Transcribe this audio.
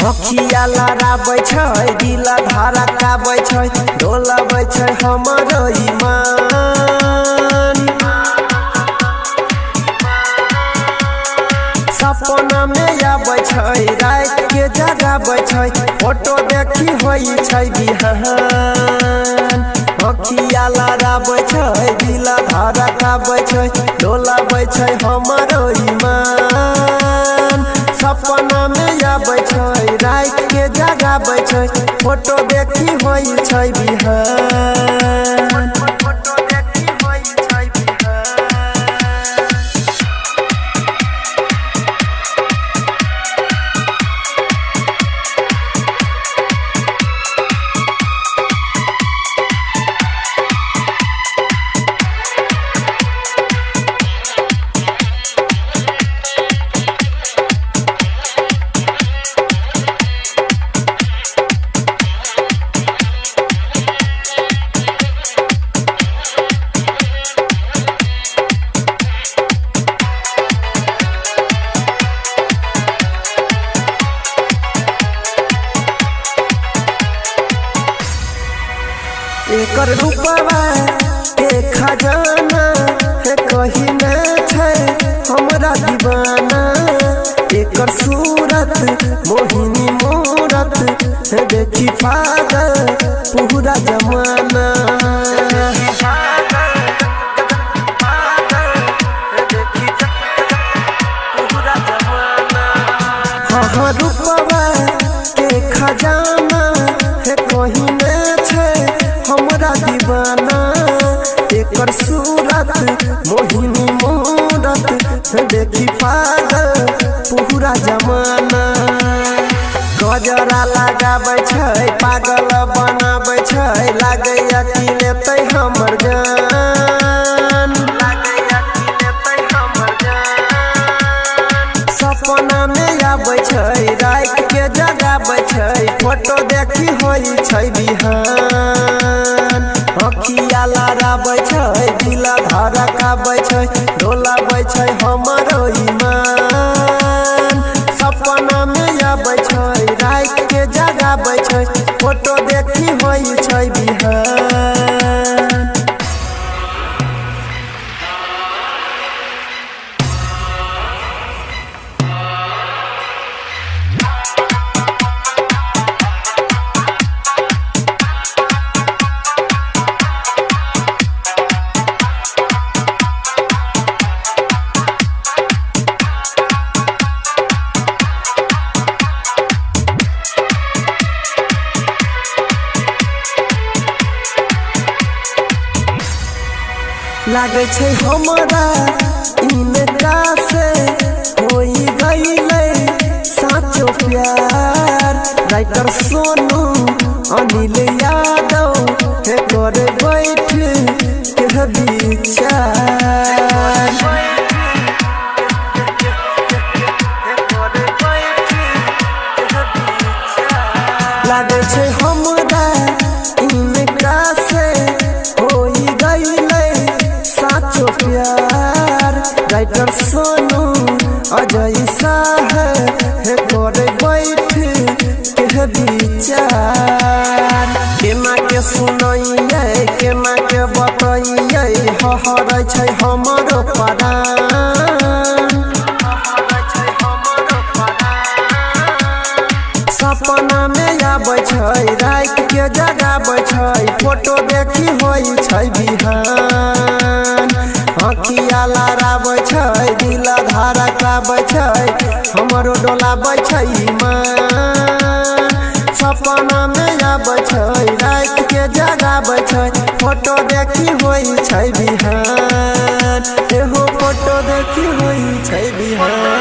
अखिया लड़ाबै छै दिल धड़काबै छै डोलाबै छै हमर ईमान। सपना में आबै छै रात के जगाबै छै फोटो देखी होई छै बिहान। अखिया लड़ाबै छै दिल धड़काबै छै डोलाबै छै हमर ईमान। सपना में आबै छै रात के जगाबै छै फोटो देखी होई छै बिहान। एकर रूपवा के खजाना है कहीं न छै हमरा दीवाना। एकर सूरत मोहिनी मूरत है देखी पागल पूरा जमाना। हाँ रूपवा के खजाना है कहीं न छै हमरा दीवाना। एकर सूरत मोहिनी मूरत देखी पागल पूरा जमाना। गजरा लगाबै छै पागल बनाबै छै लागे कि लेतै हमर जान। सपना में आबै छै रात के जगाबै छै फोटो देखी होई छै बिहान। अखिया लड़ाबै छै दिल धड़काबै छै डोलाबै छै हमर ईमान। सपना में आबै छै रात के जगाबै छै फोटो देखी होई छै बिहान। लागे छै हमरा इनका से होई गईले साचो प्यार। राइटर सोनू अनिल यादव है करे बैठ के विचार। लागे छै हमरा इनका से होई गईले साचो प्यार। राइटर सोनू अजय शाह है करे बैठ के विचार। केना के सुनैये केना के बतैये हहरै छै हमर प्राण। सपना में आबै छै रात के जगाबै छै फोटो देखी होई छै बिहान। अखिया लड़ाबै छै दिल धड़काबै छै हमरो डोलाबै छै ईमान। सपना में आबै छै रात के जगाबै छै फोटो देखी होई छै बिहान। एहो फोटो देखी होई छै बिहान।